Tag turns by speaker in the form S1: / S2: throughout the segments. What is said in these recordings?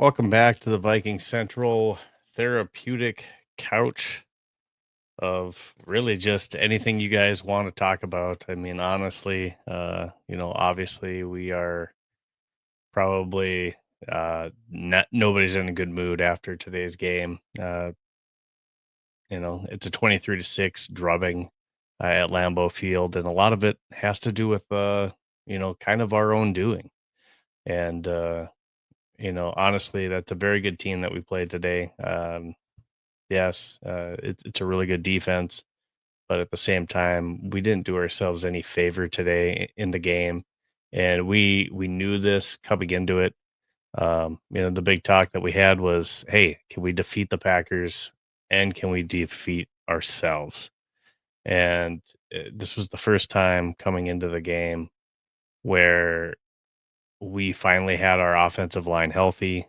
S1: Welcome back to the Viking Central therapeutic couch of really just anything you guys want to talk about. I mean, honestly, obviously we are probably not nobody's in a good mood after today's game. It's a 23-6 drubbing at Lambeau Field, and a lot of it has to do with kind of our own doing. And honestly, that's a very good team that we played today. Yes, it's a really good defense, but at the same time, we didn't do ourselves any favor today in the game, and we knew this coming into it. The big talk that we had was, "Hey, can we defeat the Packers, and can we defeat ourselves?" And this was the first time coming into the game where we finally had our offensive line healthy.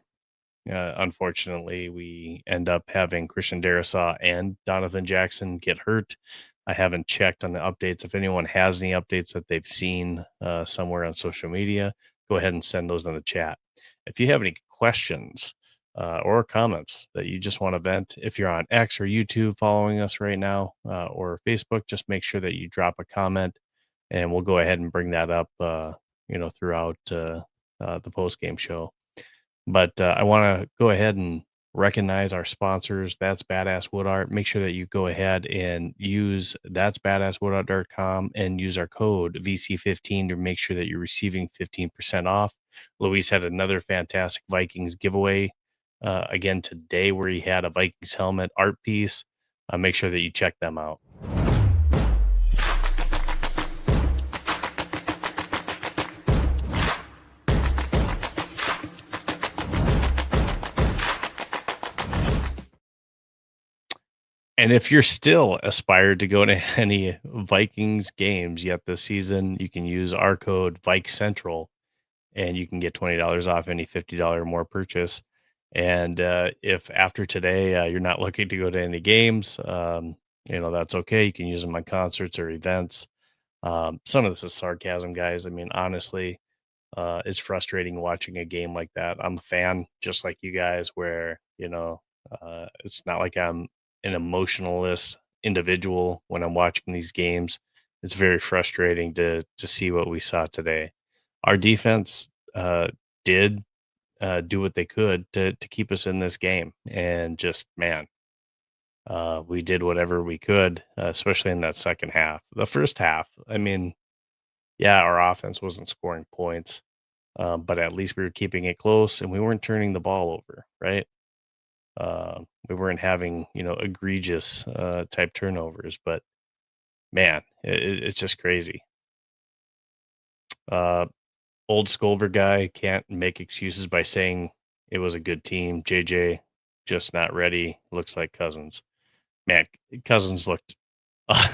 S1: Unfortunately, we end up having Christian Darrisaw and Donovan Jackson get hurt. I haven't checked on the updates. If anyone has any updates that they've seen somewhere on social media, go ahead and send those in the chat. If you have any questions or comments that you just want to vent, if you're on X or YouTube following us right now or Facebook, just make sure that you drop a comment and we'll go ahead and bring that up, throughout the post game show. But I want to go ahead and recognize our sponsors. That's Badass Wood Art. Make sure that you go ahead and use that's badasswoodart.com and use our code VC15 to make sure that you're receiving 15% off. Luis had another fantastic Vikings giveaway again today where he had a Vikings helmet art piece. Make sure that you check them out. And if you're still aspired to go to any Vikings games yet this season, you can use our code VikeCentral and you can get $20 off any $50 or more purchase. And if after today you're not looking to go to any games, that's okay. You can use them on concerts or events. Some of this is sarcasm, guys. I mean, honestly, it's frustrating watching a game like that. I'm a fan, just like you guys, where it's not like I'm an emotionalist individual when I'm watching these games. It's very frustrating to see what we saw today. Our defense did do what they could to keep us in this game, and just man, we did whatever we could, especially in that second half. The first half, I mean, yeah, our offense wasn't scoring points, but at least we were keeping it close and we weren't turning the ball over, right? We weren't having, egregious type turnovers, but man, it's just crazy. Uh, Old Skolver guy can't make excuses by saying it was a good team. JJ just not ready. Looks like Cousins. Man, Cousins looked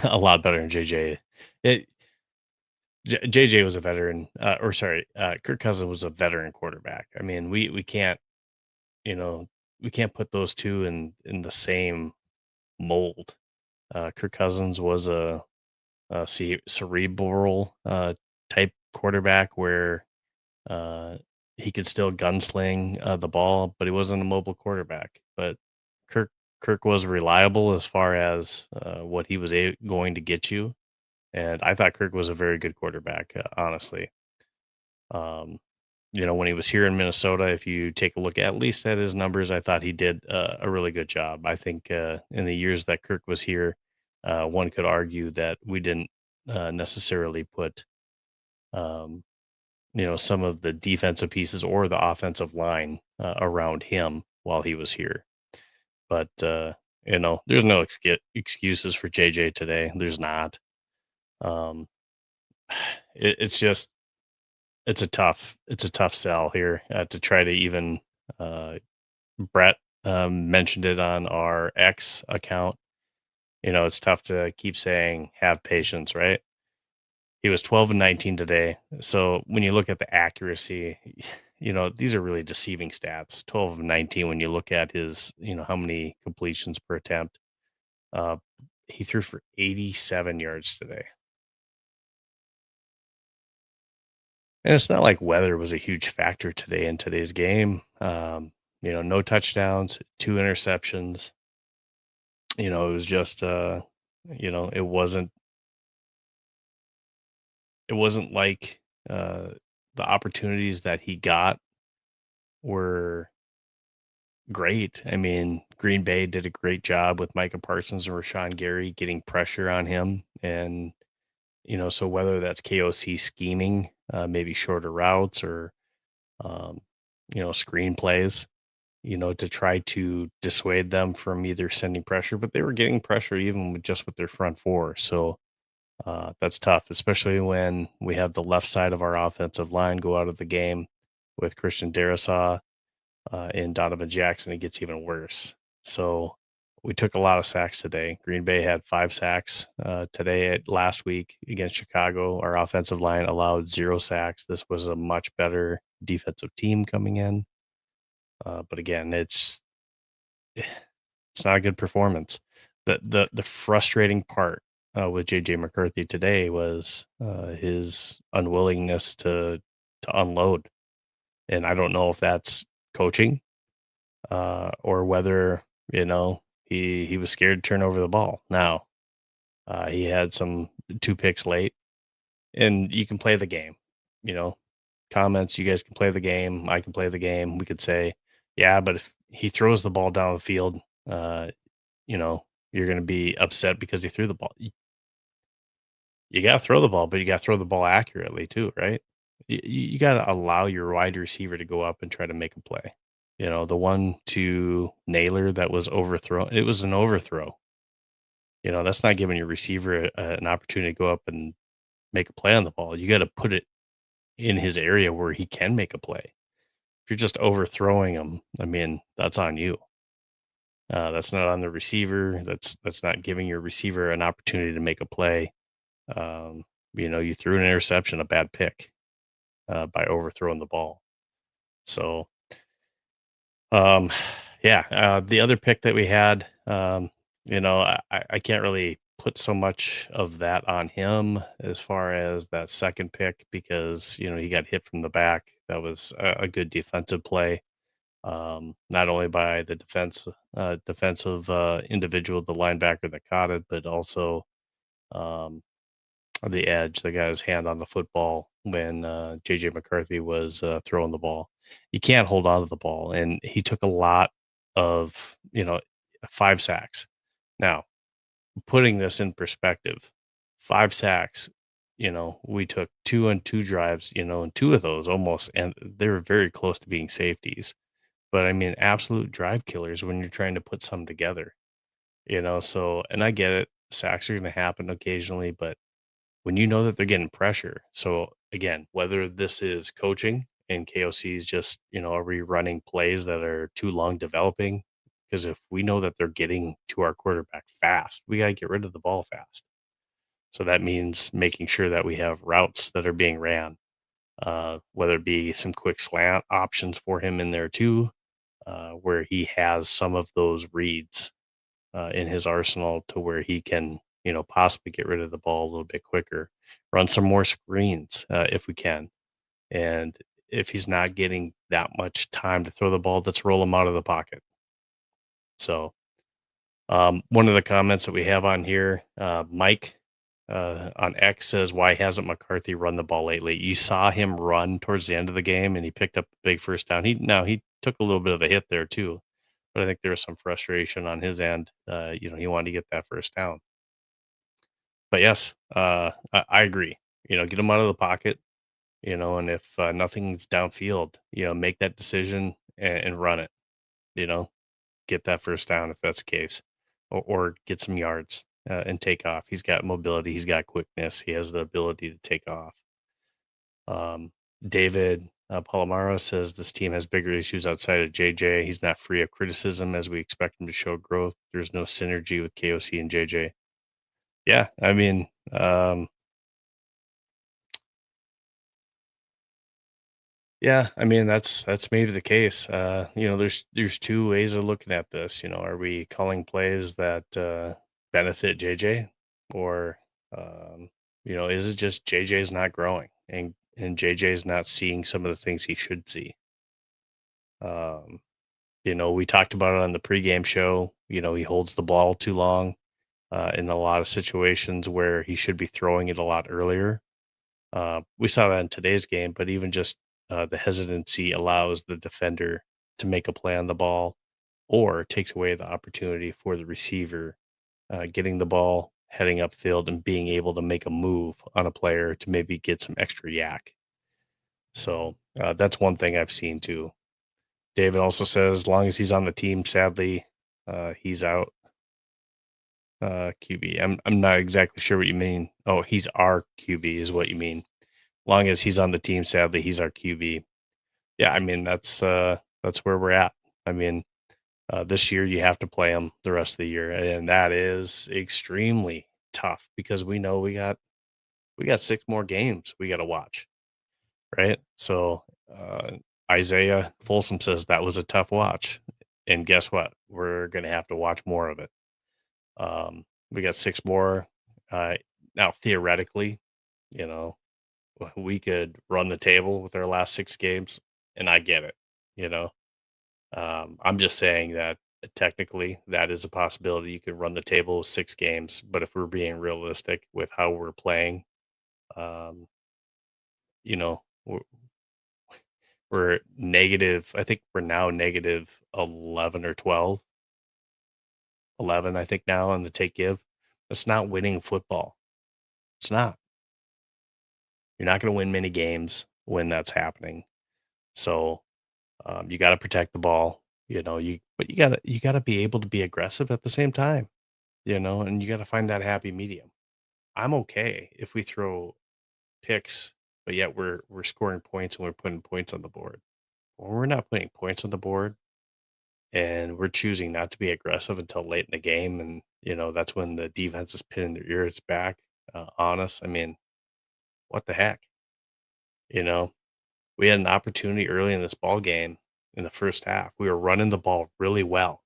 S1: a lot better than JJ. JJ was a veteran, Kirk Cousins was a veteran quarterback. I mean, we can't, you know, we can't put those two in the same mold. Kirk Cousins was a cerebral type quarterback where uh, he could still gunsling the ball, but he wasn't a mobile quarterback. But Kirk Kirk was reliable as far as what he was going to get you, and I thought Kirk was a very good quarterback, honestly. Um, when he was here in Minnesota, if you take a look at least at his numbers, I thought he did a really good job. I think in the years that Kirk was here, one could argue that we didn't necessarily put, um, some of the defensive pieces or the offensive line around him while he was here. But there's no excuses for JJ today. There's not. Um, it's just it's a tough sell here to try to even uh, Brett mentioned it on our X account. It's tough to keep saying have patience, right? He was 12 and 19 today. So when you look at the accuracy, these are really deceiving stats. 12 and 19 when you look at his, how many completions per attempt. Uh, he threw for 87 yards today. And it's not like weather was a huge factor today in today's game. No touchdowns, 2 interceptions. It was just, you know, it wasn't like, the opportunities that he got were great. I mean, Green Bay did a great job with Micah Parsons and Rashawn Gary getting pressure on him, and, so whether that's KOC scheming, maybe shorter routes or, um, screen plays, to try to dissuade them from either sending pressure, but they were getting pressure even with their front four. So, that's tough, especially when we have the left side of our offensive line go out of the game with Christian Darrisaw and Donovan Jackson. It gets even worse. So we took a lot of sacks today. Green Bay had 5 sacks today. Last week against Chicago, our offensive line allowed 0 sacks. This was a much better defensive team coming in. But again, it's not a good performance. The frustrating part with JJ McCarthy today was his unwillingness to unload, and I don't know if that's coaching or whether he was scared to turn over the ball. Now he had some 2 picks late, and you can play the game. You know, comments. You guys can play the game. I can play the game. We could say, yeah, but if he throws the ball down the field, uh, you know, you're going to be upset because he threw the ball. You got to throw the ball, but you got to throw the ball accurately too, right? You got to allow your wide receiver to go up and try to make a play. The one to Naylor that was overthrown, it was an overthrow. That's not giving your receiver an opportunity to go up and make a play on the ball. You got to put it in his area where he can make a play. If you're just overthrowing him, I mean, that's on you. That's not on the receiver. That's not giving your receiver an opportunity to make a play. Um, you threw an interception, a bad pick by overthrowing the ball. So, um, yeah, the other pick that we had, I can't really put so much of that on him as far as that second pick because he got hit from the back. That was a good defensive play, not only by the defensive individual, the linebacker that caught it, but also um, the edge that got his hand on the football when JJ McCarthy was throwing the ball. You can't hold on to the ball, and he took a lot of 5 sacks. Now, putting this in perspective, 5 sacks. We took 2 on 2 drives. And 2 of those almost, and they were very close to being safeties. But I mean, absolute drive killers when you're trying to put some together. So, and I get it, sacks are going to happen occasionally, but when you know that they're getting pressure. So again, whether this is coaching and KOC is just, are we running plays that are too long developing? Because if we know that they're getting to our quarterback fast, we got to get rid of the ball fast. So that means making sure that we have routes that are being ran, whether it be some quick slant options for him in there too, where he has some of those reads in his arsenal to where he can, possibly get rid of the ball a little bit quicker, run some more screens if we can. And if he's not getting that much time to throw the ball, let's roll him out of the pocket. So, one of the comments that we have on here, Mike on X says, "Why hasn't McCarthy run the ball lately?" You saw him run towards the end of the game, and he picked up a big first down. He took a little bit of a hit there too, but I think there was some frustration on his end. He wanted to get that first down. But yes, I agree. Get him out of the pocket. And if nothing's downfield, make that decision and run it. You know, get that first down if that's the case, or get some yards and take off. He's got mobility. He's got quickness. He has the ability to take off. Um, David Palomaro says this team has bigger issues outside of JJ. He's not free of criticism as we expect him to show growth. There's no synergy with KOC and JJ. Yeah, I mean, yeah, I mean that's maybe the case. There's 2 ways of looking at this. Are we calling plays that benefit JJ, or is it just JJ's not growing and JJ's not seeing some of the things he should see? Um, We talked about it on the pregame show. He holds the ball too long in a lot of situations where he should be throwing it a lot earlier. We saw that in today's game, but even just the hesitancy allows the defender to make a play on the ball or takes away the opportunity for the receiver getting the ball, heading upfield, and being able to make a move on a player to maybe get some extra yak. So that's one thing I've seen too. David also says, as long as he's on the team, sadly, he's out. QB. I'm not exactly sure what you mean. Oh, he's our QB is what you mean. Long as he's on the team, sadly, he's our QB. Yeah, I mean that's where we're at. I mean, this year you have to play him the rest of the year, and that is extremely tough because we know we got 6 more games we got to watch, right? So, Isaiah Folsom says that was a tough watch, and guess what? We're gonna have to watch more of it. We got 6 more. Uh, Now theoretically, you know, we could run the table with our last 6 games, and I get it, you know? I'm just saying that technically that is a possibility. You could run the table with 6 games, but if we're being realistic with how we're playing, um, you know, we're negative. I think we're now negative 11 or 12, 11, I think now on the take give. That's not winning football. It's not. You're not going to win many games when that's happening. So you got to protect the ball, but you got to be able to be aggressive at the same time, and you got to find that happy medium. I'm okay if we throw picks, but yet we're scoring points and we're putting points on the board. When we're not putting points on the board and we're choosing not to be aggressive until late in the game, and that's when the defense is pinning their ears back on us. I mean, what the heck, you know? We had an opportunity early in this ball game in the first half. We were running the ball really well.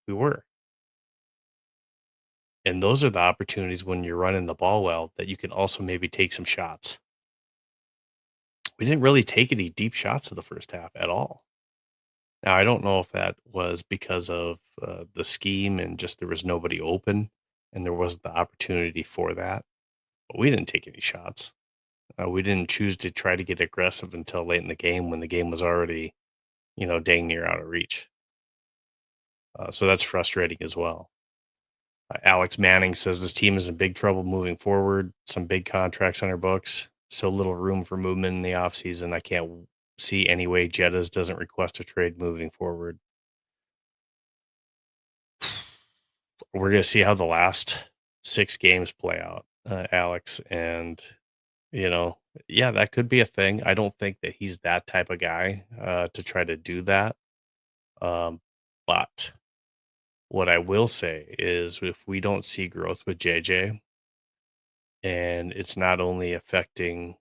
S1: We were. And those are the opportunities when you're running the ball well that you can also maybe take some shots. We didn't really take any deep shots in the first half at all. Now, I don't know if that was because of the scheme and just there was nobody open and there wasn't the opportunity for that, but we didn't take any shots. We didn't choose to try to get aggressive until late in the game when the game was already, dang near out of reach. So that's frustrating as well. Alex Manning says this team is in big trouble moving forward. Some big contracts on our books. So little room for movement in the offseason. I can't see any way Jettas doesn't request a trade moving forward. We're going to see how the last 6 games play out, Alex. And, you know, yeah, that could be a thing. I don't think that he's that type of guy to try to do that. But what I will say is if we don't see growth with JJ, and it's not only affecting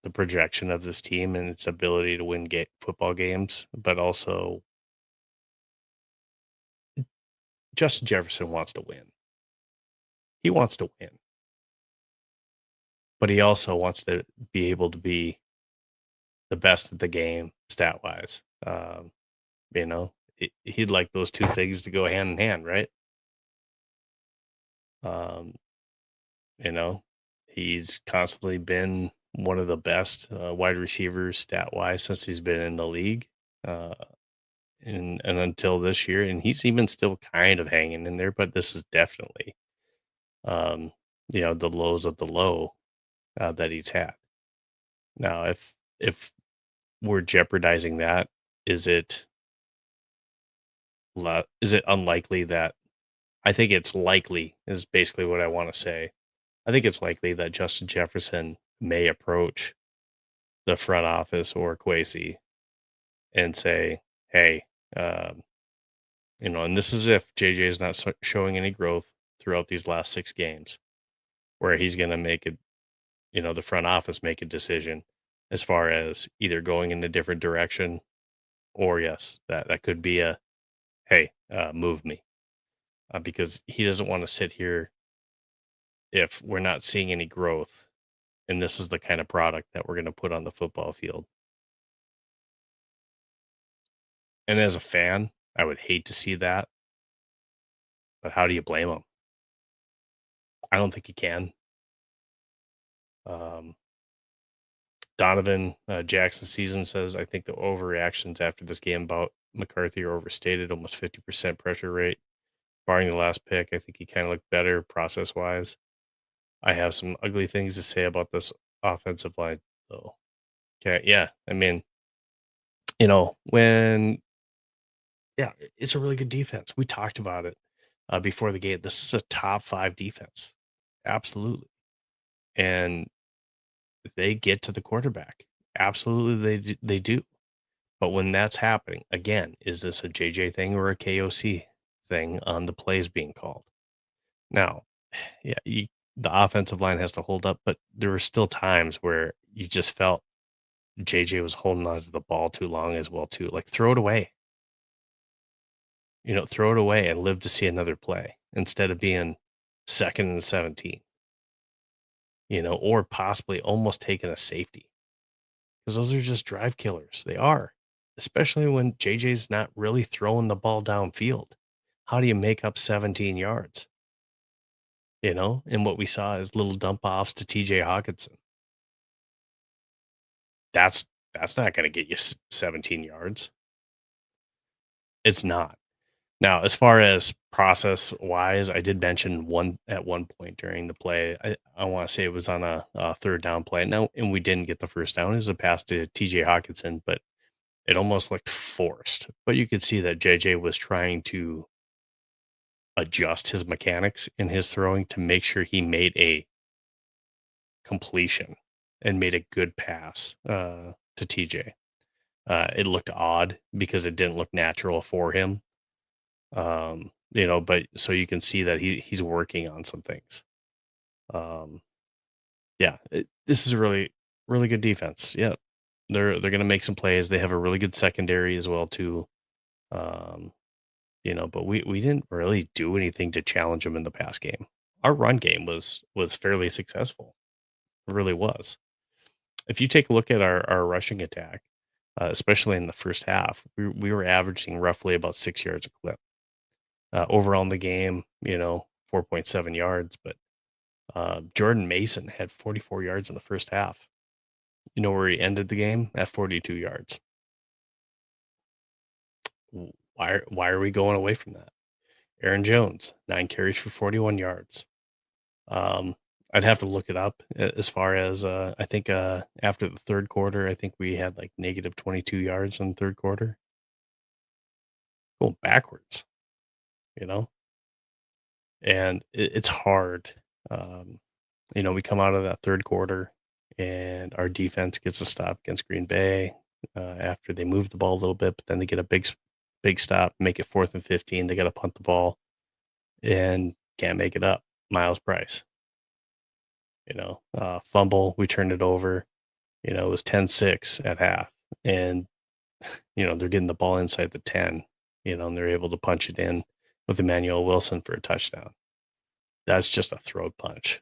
S1: the projection of this team and its ability to win football games, but also Justin Jefferson wants to win. He wants to win, but he also wants to be able to be the best at the game stat wise. He'd like those two things to go hand in hand, right? Um, you know, he's constantly been one of the best wide receivers stat wise since he's been in the league. Uh, and until this year, and he's even still kind of hanging in there, but this is definitely, um, the lows of the low that he's had. Now, if we're jeopardizing that, is it is it unlikely that I think it's likely is basically what I want to say. I think it's likely that Justin Jefferson may approach the front office or Quasi and say, "Hey, um, and this is if JJ is not showing any growth throughout these last 6 games, where he's going to make it, the front office make a decision as far as either going in a different direction or yes, that could be a hey, move me because he doesn't want to sit here if we're not seeing any growth, and this is the kind of product that we're going to put on the football field. And as a fan, I would hate to see that, but how do you blame him? I don't think you can. Um, Donovan Jackson season says, I think the overreactions after this game about McCarthy are overstated, almost 50% pressure rate. Barring the last pick, I think he kind of looked better process wise. I have some ugly things to say about this offensive line, though. Okay. Yeah. I mean, yeah, it's a really good defense. We talked about it before the game. This is a top five defense. Absolutely. And they get to the quarterback. Absolutely. They do. But when that's happening, again, is this a JJ thing or a KOC thing on the plays being called? Now, yeah, the offensive line has to hold up, but there were still times where you just felt JJ was holding on to the ball too long as well too. Like throw it away, throw it away and live to see another play instead of being second and 17, or possibly almost taking a safety because those are just drive killers. They are, especially when JJ's not really throwing the ball downfield. How do you make up 17 yards? And what we saw is little dump offs to TJ Hawkinson. That's that's not going to get you 17 yards. It's not. Now, as far as process wise, I did mention one at one point during the play. I want to say it was on a third down play. Now, and we didn't get the first down. It was a pass to TJ Hawkinson, but it almost looked forced. But you could see that JJ was trying to adjust his mechanics in his throwing to make sure he made a completion and made a good pass to TJ. It looked odd because it didn't look natural for him. But so you can see that he's working on some things. Um, yeah, this is a really really good defense. Yeah, they're gonna make some plays. They have a really good secondary as well too. Um, but we didn't really do anything to challenge them in the pass game. Our run game was fairly successful. It really was. If you take a look at our rushing attack, especially in the first half, we were averaging roughly about 6 yards a clip. Overall in the game, 4.7 yards, but Jordan Mason had 44 yards in the first half. You know where he ended the game? At 42 yards. Why are we going away from that? Aaron Jones, 9 carries for 41 yards. Um, I'd have to look it up as far as I think after the third quarter, I think we had like negative 22 yards in the third quarter. Going backwards, you know, and it's hard. Um, we come out of that third quarter and our defense gets a stop against Green Bay after they move the ball a little bit, but then they get a big stop, make it 4th and 15. They got to punt the ball and can't make it up. Miles Price, fumble. We turned it over. It was 10-6 at half. And, they're getting the ball inside the 10, and they're able to punch it in with Emmanuel Wilson for a touchdown. That's just a throat punch.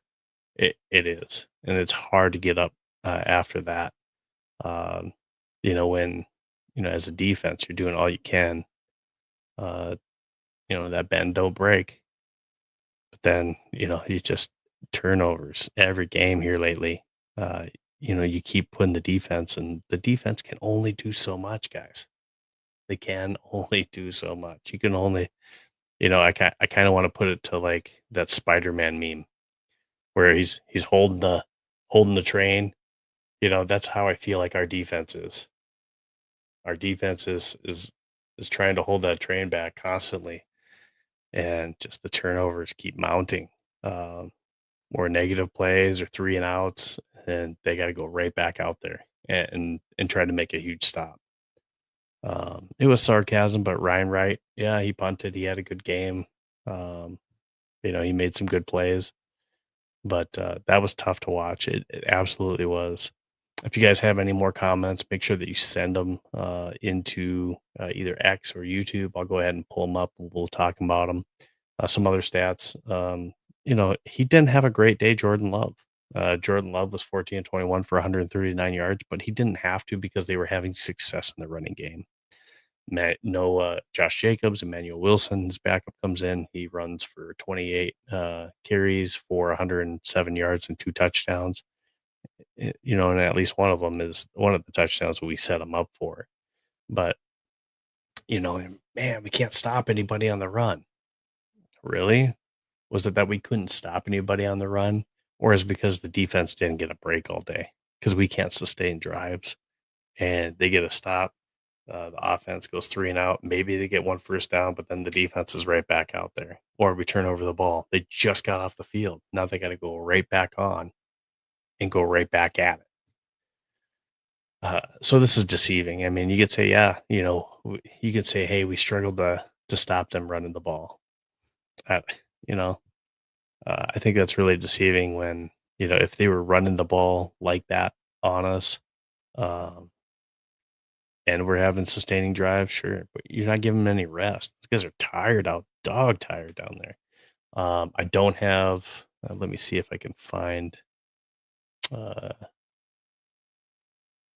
S1: It is, and it's hard to get up after that. Um, when as a defense, you're doing all you can. Uh, that bend don't break. But then you just turnovers every game here lately. Uh, you keep putting the defense, and the defense can only do so much, guys. They can only do so much. You can only, I kind of want to put it to like that Spider-Man meme where he's holding the train. That's how I feel like our defense is. Our defense is trying to hold that train back constantly, and just the turnovers keep mounting. Um, More negative plays or 3 and outs, and they got to go right back out there and try to make a huge stop. It was sarcasm, but Ryan Wright, yeah, he punted. He had a good game. Um, he made some good plays, but that was tough to watch. It absolutely was. If you guys have any more comments, make sure that you send them into either X or YouTube. I'll go ahead and pull them up and we'll talk about them. Some other stats. He didn't have a great day, Jordan Love. Jordan Love was 14 and 21 for 139 yards, but he didn't have to because they were having success in the running game. Josh Jacobs, Emmanuel Wilson's backup comes in. He runs for 28 carries for 107 yards and 2 touchdowns. And at least one of them is one of the touchdowns we set him up for. But and man, we can't stop anybody on the run. Really? Was it that we couldn't stop anybody on the run, or is it because the defense didn't get a break all day because we can't sustain drives and they get a stop? The offense goes 3 and out. Maybe they get one first down, but then the defense is right back out there. Or we turn over the ball. They just got off the field. Now they got to go right back on and go right back at it. So this is deceiving. I mean, you could say, yeah, you could say, hey, we struggled to stop them running the ball. Uh, you know, I think that's really deceiving when if they were running the ball like that on us, um, and we're having sustaining drives, sure, but you're not giving them any rest. These guys are tired out, dog tired down there. I don't have. Let me see if I can find. Uh,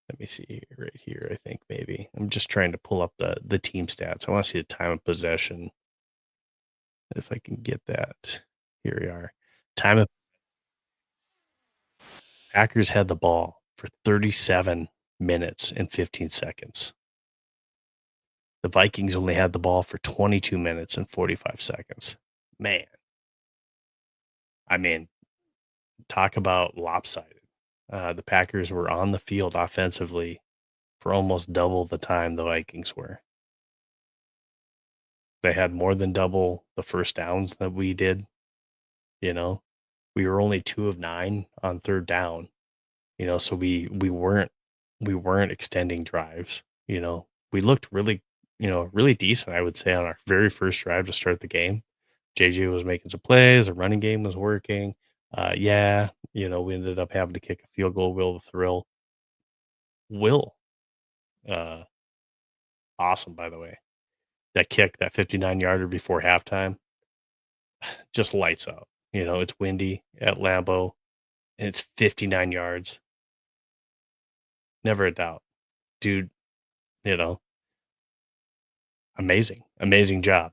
S1: Let me see right here. I think maybe I'm just trying to pull up the team stats. I want to see the time of possession. If I can get that, here we are. Time of Packers had the ball for 37 minutes and 15 seconds. The Vikings only had the ball for 22 minutes and 45 seconds. Man, I mean, talk about lopsided. The Packers were on the field offensively for almost double the time the Vikings were. They had more than double the first downs that we did. You know, we were only 2 of 9 on third down. So we weren't extending drives. We looked really, really decent, I would say, on our very first drive to start the game. JJ was making some plays, the running game was working. Yeah, we ended up having to kick a field goal. Will the Thrill. Will, uh, awesome, by the way. That kick, that 59-yarder before halftime, just lights out. It's windy at Lambeau, and it's 59 yards. Never a doubt. Dude, you know, amazing job.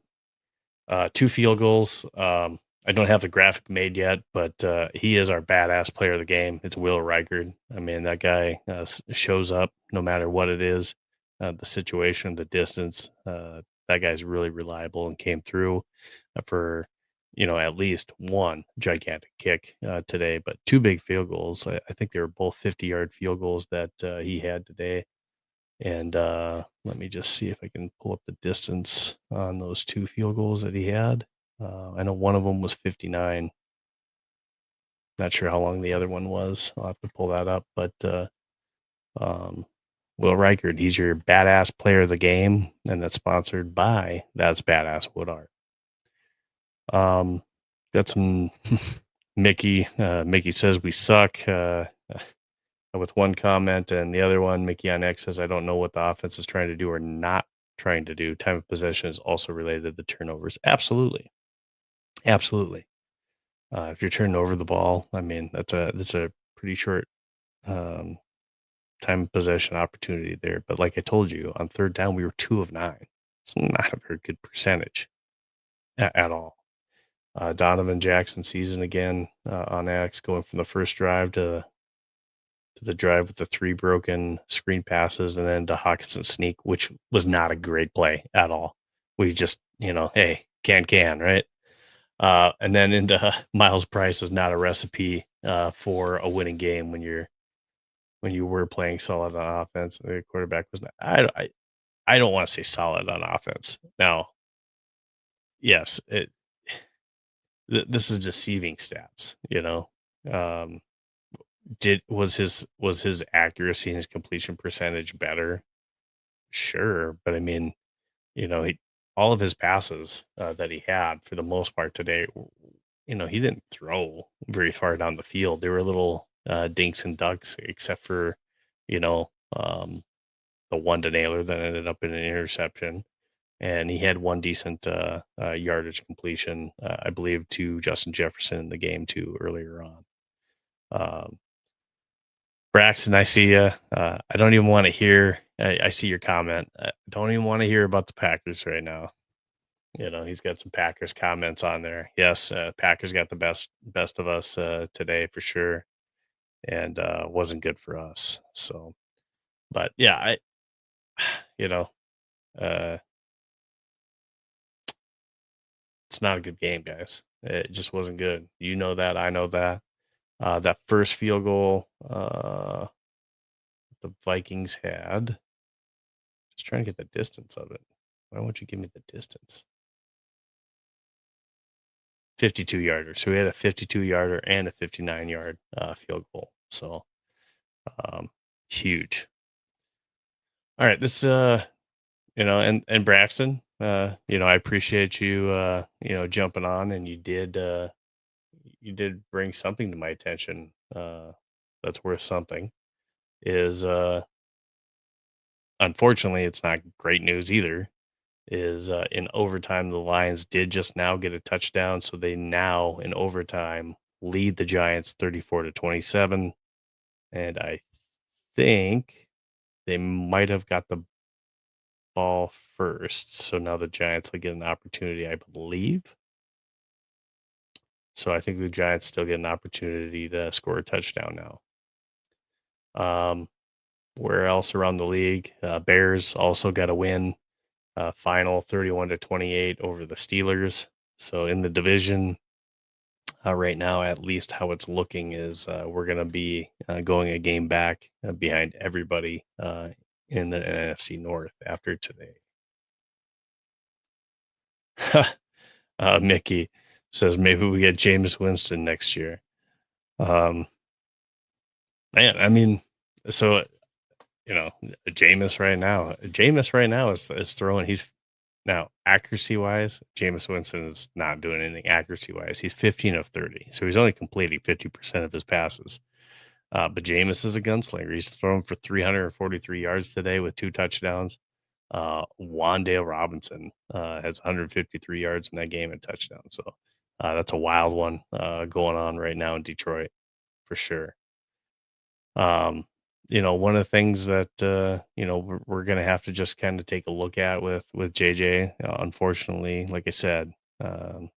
S1: 2 field goals. I don't have the graphic made yet, but he is our badass player of the game. It's Will Reichard. I mean, that guy shows up no matter what it is, the situation, the distance. That guy's really reliable and came through for at least one gigantic kick today, but 2 big field goals. I think they were both 50-yard field goals that he had today. And let me just see if I can pull up the distance on those 2 field goals that he had. I know one of them was 59. Not sure how long the other one was. I'll have to pull that up. But um, Will Reichard, he's your badass player of the game, and that's sponsored by That's Badass Wood Art. Got some Mickey. Mickey says we suck. With one comment, and the other one, Mickey on X says, I don't know what the offense is trying to do or not trying to do. Time of possession is also related to the turnovers. Absolutely. Absolutely. If you're turning over the ball, I mean, that's a pretty short um, time of possession opportunity there. But like I told you, on third down, we were 2 of 9. It's not a very good percentage at all. Donovan Jackson season again on X, going from the first drive to the drive with the 3 broken screen passes, and then to Hawkinson sneak, which was not a great play at all. We just, hey, can, right? And then into Miles Price is not a recipe for a winning game when you were playing solid on offense. The quarterback was not. I don't want to say solid on offense. Now, yes, this is deceiving stats. Um, was his accuracy and his completion percentage better? Sure, but I mean, all of his passes that he had for the most part today, he didn't throw very far down the field. They were little dinks and ducks, except for you know um, the one to Naylor that ended up in an interception, and he had one decent yardage completion, I believe, to Justin Jefferson in the game too earlier on. Um, Braxton, I see you. I don't even want to hear I see your comment. Don't even want to hear about the Packers right now. He's got some Packers comments on there. Yes, Packers got the best of us today for sure, and wasn't good for us. So, but yeah, you know, uh, it's not a good game, guys. It just wasn't good. You know that. I know that. That first field goal the Vikings had. Just trying to get the distance of it. Why won't you give me the distance? 52 yarder. So we had a 52 yarder and a 59 yard field goal. So um, huge. All right, this and Braxton, I appreciate you jumping on, and you did bring something to my attention that's worth something. Is Unfortunately, it's not great news either. Is In overtime, the Lions did just now get a touchdown, so they now in overtime lead the Giants 34-27, and I think they might have got the ball first. So now the Giants will get an opportunity, I believe. So I think the Giants still get an opportunity to score a touchdown now. Where else around the league? Bears also got a win. Final 31-28 over the Steelers. So in the division right now, at least how it's looking is we're going to be going a game back behind everybody in the NFC North after today. Mickey says maybe we get Jameis Winston next year. Um, Man, I mean, so Jameis right now is throwing. He's now accuracy wise, Jameis Winston is not doing anything accuracy wise. He's 15 of 30, so he's only completing 50% of his passes. But Jameis is a gunslinger. He's thrown for 343 yards today with 2 touchdowns. Wandale Robinson has 153 yards in that game and touchdown. So that's a wild one going on right now in Detroit for sure. One of the things that we're gonna have to just kind of take a look at with JJ. Unfortunately, like I said, um,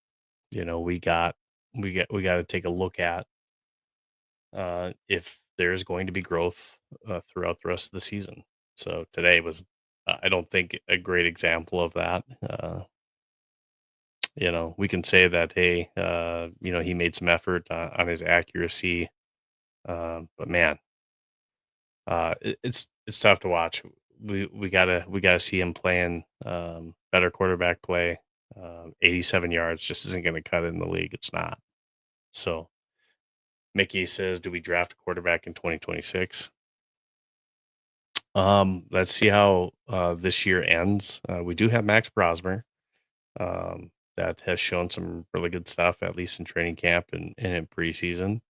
S1: we got to take a look at if there's going to be growth throughout the rest of the season. So today was, I don't think, a great example of that. We can say that, hey, he made some effort on his accuracy, but man, it's tough to watch. We gotta see him playing better quarterback play. 87 yards just isn't going to cut it in the league. It's not. So Mickey says, "Do we draft a quarterback in 2026?" Let's see how this year ends. We do have Max Brosmer, that has shown some really good stuff, at least in training camp and in preseason.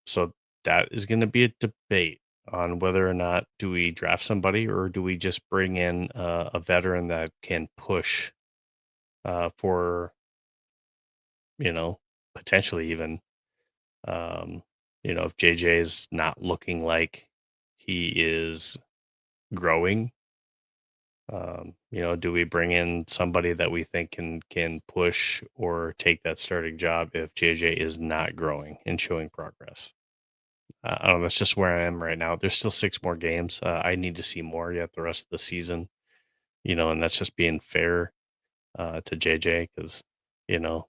S1: So that is going to be a debate on whether or not do we draft somebody or do we just bring in a veteran that can push for, you know, potentially even, um, if JJ is not looking like he is growing, do we bring in somebody that we think can push or take that starting job if JJ is not growing and showing progress? I don't know. That's just where I am right now. There's still 6 more games. I need to see more yet the rest of the season, and that's just being fair to JJ because, you know,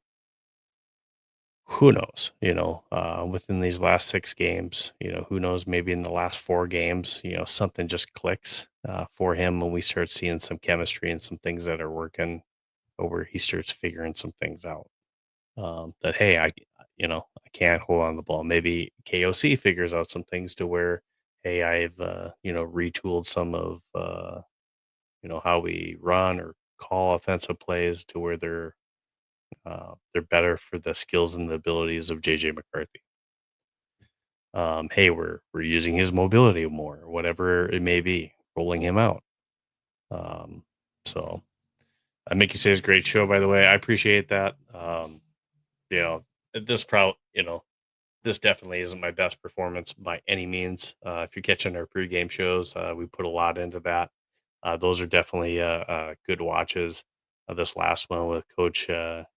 S1: who knows, within these last 6 games, who knows, maybe in the last 4 games, something just clicks for him when we start seeing some chemistry and some things that are working or where he starts figuring some things out. That hey, I can't hold on the ball. Maybe KOC figures out some things to where, hey, I've retooled some of how we run or call offensive plays to where they're better for the skills and the abilities of JJ McCarthy. Hey, we're using his mobility more, whatever it may be, rolling him out. So I make you say it's a great show, by the way. I appreciate that. You know, this probably, this definitely isn't my best performance by any means. If you're catching our pregame shows, we put a lot into that. Those are definitely good watches. This last one with Coach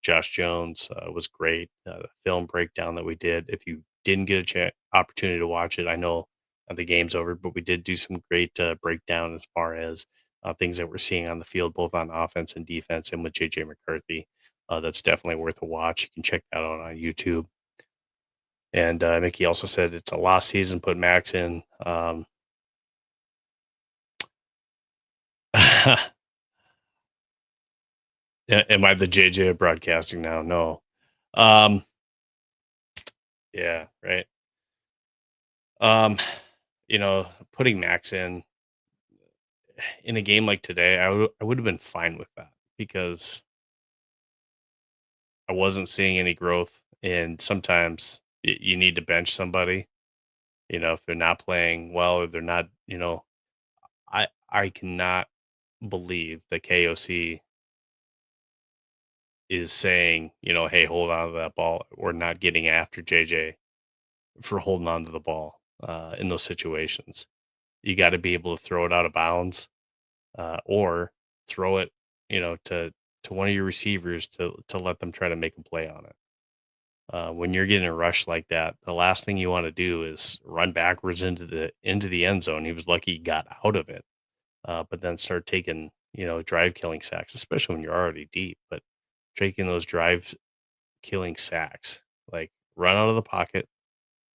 S1: Josh Jones was great. The film breakdown that we did. If you didn't get a opportunity to watch it, I know the game's over, but we did do some great breakdown as far as things that we're seeing on the field, both on offense and defense, and with JJ McCarthy. That's definitely worth a watch. You can check that out on YouTube. And Mickey also said it's a lost season. Put Max in. Am I the JJ of broadcasting now? No. Um, yeah, right. Um, putting Max in a game like today, I would have been fine with that because I wasn't seeing any growth. And sometimes you need to bench somebody. If they're not playing well or they're not, I cannot believe that KOC is saying, hey, hold on to that ball, or not getting after JJ for holding on to the ball in those situations. You got to be able to throw it out of bounds, or throw it, to one of your receivers to let them try to make a play on it. When you're getting a rush like that, the last thing you want to do is run backwards into the end zone. He was lucky he got out of it, but then start taking drive killing sacks, especially when you're already deep. But taking those drive killing sacks, like run out of the pocket,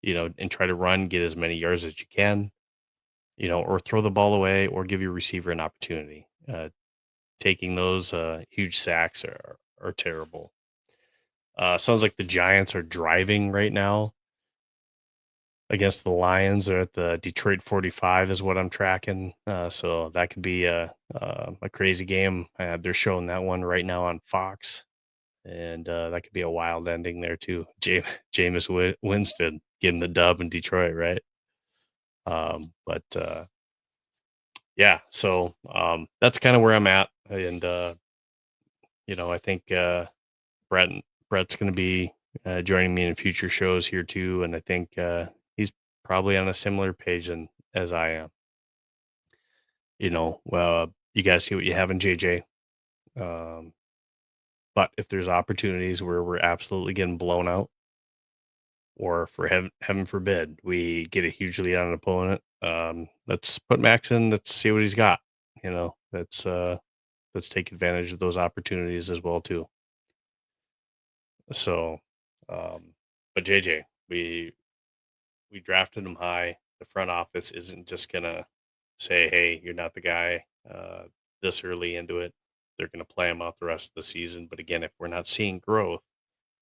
S1: and try to run, get as many yards as you can, or throw the ball away, or give your receiver an opportunity. Taking those huge sacks are terrible. Sounds like the Giants are driving right now against the Lions. They're at the Detroit 45 is what I'm tracking. So that could be a crazy game. They're showing that one right now on Fox, and that could be a wild ending there too. Jameis Winston getting the dub in Detroit, right? But yeah, so that's kind of where I'm at, and I think Brett Brett's going to be joining me in future shows here too, and I think he's probably on a similar page as I am. You guys see what you have in JJ. Um, but if there's opportunities where we're absolutely getting blown out, or for heaven forbid, we get a huge lead on an opponent, let's put Max in. Let's see what he's got. Let's take advantage of those opportunities as well too. So, but JJ, we drafted him high. The front office isn't just gonna say, "Hey, you're not the guy." This early into it, they're gonna play him out the rest of the season. But again, if we're not seeing growth,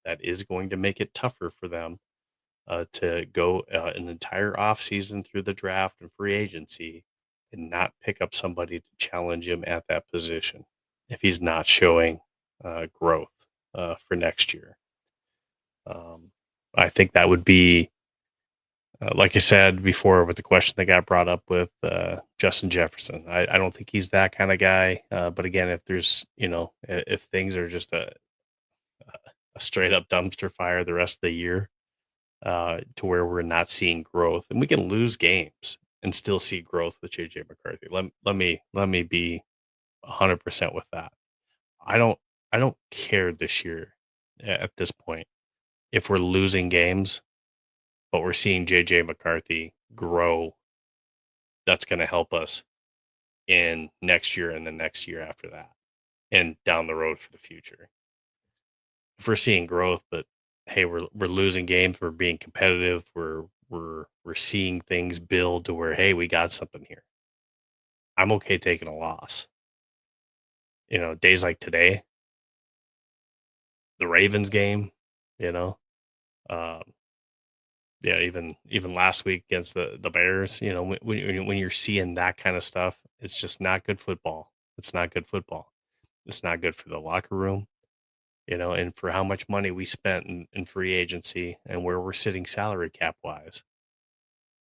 S1: that is going to make it tougher for them to go an entire off season through the draft and free agency and not pick up somebody to challenge him at that position if he's not showing growth for next year. Um, I think that would be, like I said before, with the question that got brought up with Justin Jefferson. I don't think he's that kind of guy. But again, if there's, if things are just a straight up dumpster fire the rest of the year, to where we're not seeing growth, and we can lose games and still see growth with JJ McCarthy. Let me be 100% with that. I don't I don't care this year at this point if we're losing games, but we're seeing JJ McCarthy grow. That's going to help us in next year and the next year after that, and down the road for the future. If we're seeing growth, but hey, we're losing games, we're being competitive, we're seeing things build to where, hey, we got something here. I'm okay taking a loss. Days like today, the Ravens game, you know, um, yeah, even last week against the Bears, when you're seeing that kind of stuff, it's just not good football. It's not good football. It's not good for the locker room, and for how much money we spent in free agency and where we're sitting salary cap wise.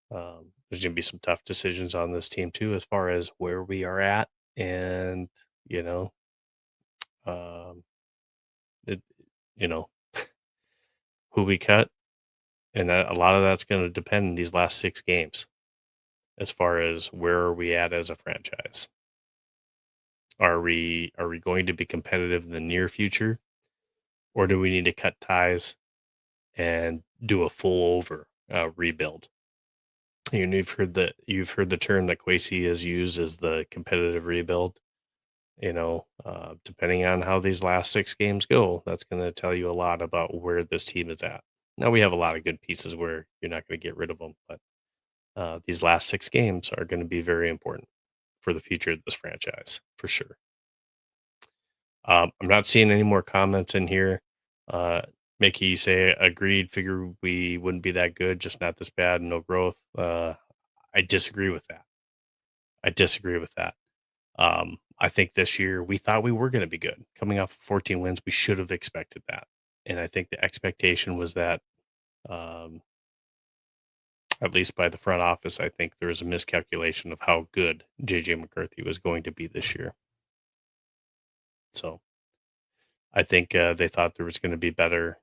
S1: There's going to be some tough decisions on this team too, as far as where we are at, and you know, um, it, you know, who we cut And that a lot of that's going to depend in these last 6 games as far as where are we at as a franchise. Are we going to be competitive in the near future, or do we need to cut ties and do a full over rebuild? You've heard the term that Quasi has used as the competitive rebuild. Depending on how these last 6 games go, that's going to tell you a lot about where this team is at. Now we have a lot of good pieces where you're not going to get rid of them, but these last 6 games are going to be very important for the future of this franchise for sure. I'm not seeing any more comments in here. Uh, Mickey, you say agreed. Figure we wouldn't be that good, just not this bad, no growth. I disagree with that. I disagree with that. I think this year we thought we were going to be good. Coming off of 14 wins, we should have expected that. And I think the expectation was that, um, at least by the front office, I think there was a miscalculation of how good JJ McCarthy was going to be this year. So I think they thought there was going to be better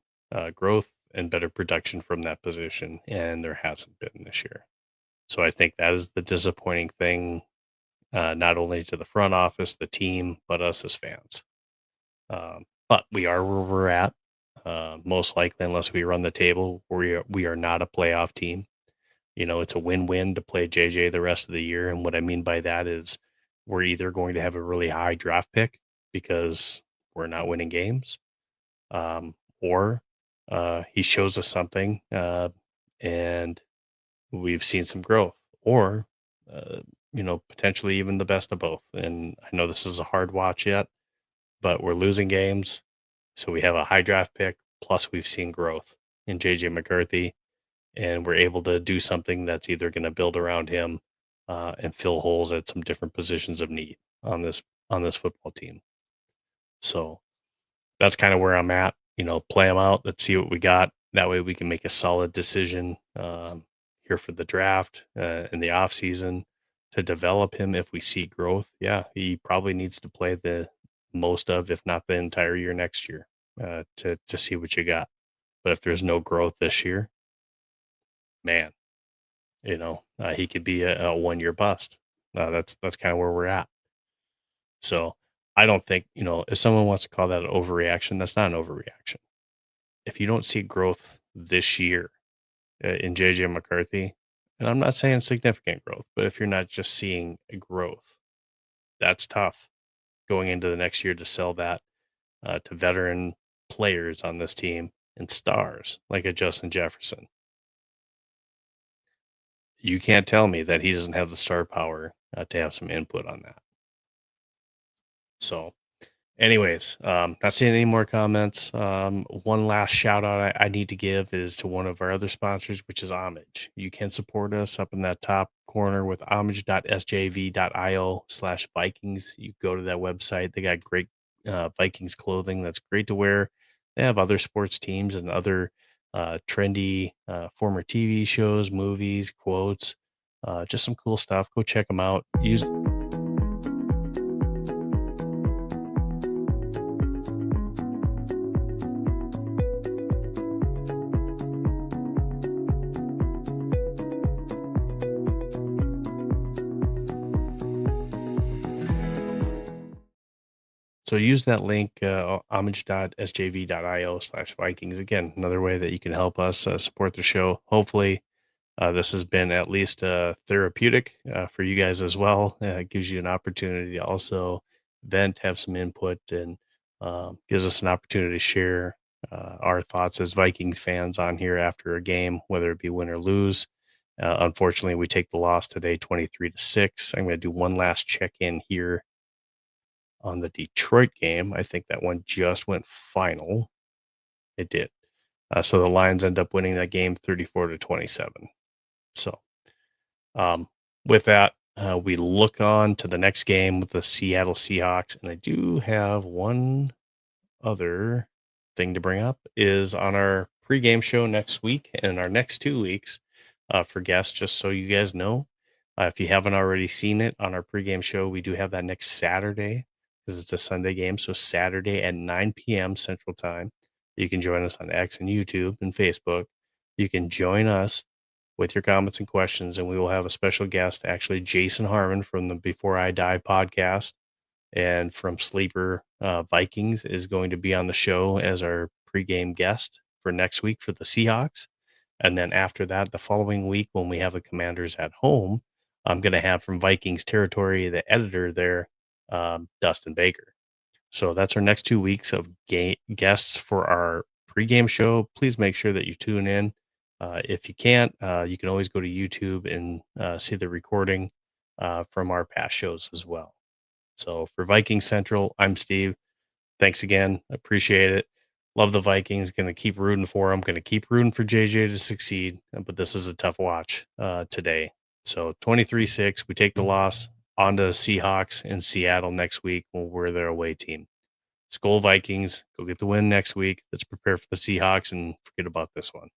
S1: growth and better production from that position, and there hasn't been this year. So I think that is the disappointing thing, not only to the front office, the team, but us as fans. But we are where we're at. Most likely, unless we run the table, we are not a playoff team. It's a win-win to play JJ the rest of the year. And what I mean by that is we're either going to have a really high draft pick because we're not winning games, or he shows us something, and we've seen some growth, or potentially even the best of both. And I know this is a hard watch yet, but we're losing games, so we have a high draft pick. Plus, we've seen growth in JJ McCarthy, and we're able to do something that's either going to build around him and fill holes at some different positions of need on this football team. So that's kind of where I'm at. Play them out. Let's see what we got. That way we can make a solid decision here for the draft in the off season to develop him. If we see growth, yeah, he probably needs to play the most of, if not the entire year next year, to see what you got. But if there's no growth this year, man, he could be a 1 year bust. That's kind of where we're at. So I don't think, if someone wants to call that an overreaction, that's not an overreaction. If you don't see growth this year in JJ McCarthy, and I'm not saying significant growth, but if you're not just seeing a growth, that's tough going into the next year to sell that to veteran players on this team and stars like a Justin Jefferson. You can't tell me that he doesn't have the star power to have some input on that. So, anyways, not seeing any more comments. One last shout out I need to give is to one of our other sponsors, which is Homage. You can support us up in that top corner with homage.sjv.io/Vikings. You go to that website. They got great Vikings clothing that's great to wear. They have other sports teams and other trendy former TV shows, movies, quotes, just some cool stuff. Go check them out. Use that link, homage.sjv.io/Vikings. Again, another way that you can help us support the show. Hopefully, this has been at least therapeutic for you guys as well. It gives you an opportunity to also vent, have some input, and gives us an opportunity to share our thoughts as Vikings fans on here after a game, whether it be win or lose. Unfortunately, we take the loss today, 23-6. I'm going to do one last check in here on the Detroit game. I think that one just went final. It did. So the Lions end up winning that game 34-27. So with that, we look on to the next game with the Seattle Seahawks. And I do have one other thing to bring up is on our pregame show next week and our next 2 weeks for guests, just so you guys know. If you haven't already seen it on our pregame show, we do have that next Saturday because it's a Sunday game. So Saturday at 9 p.m. Central Time. You can join us on X and YouTube and Facebook you can join us with your comments and questions, and we will have a special guest, actually Jason Harmon from the Before I Die podcast and from Sleeper Vikings is going to be on the show as our pregame guest for next week for the Seahawks. And then after that, the following week, when we have the Commanders at home, I'm going to have from Vikings territory the editor there, Dustin Baker. So that's our next 2 weeks of guests for our pregame show. Please make sure that you tune in. If you can't, you can always go to YouTube and see the recording from our past shows as well. So for Viking Central, I'm Steve. Thanks again. Appreciate it. Love the Vikings. Going to keep rooting for them. Going to keep rooting for JJ to succeed. But this is a tough watch today. So 23-6, we take the loss on to Seahawks in Seattle next week when we're their away team. Skull Vikings, go get the win next week. Let's prepare for the Seahawks and forget about this one.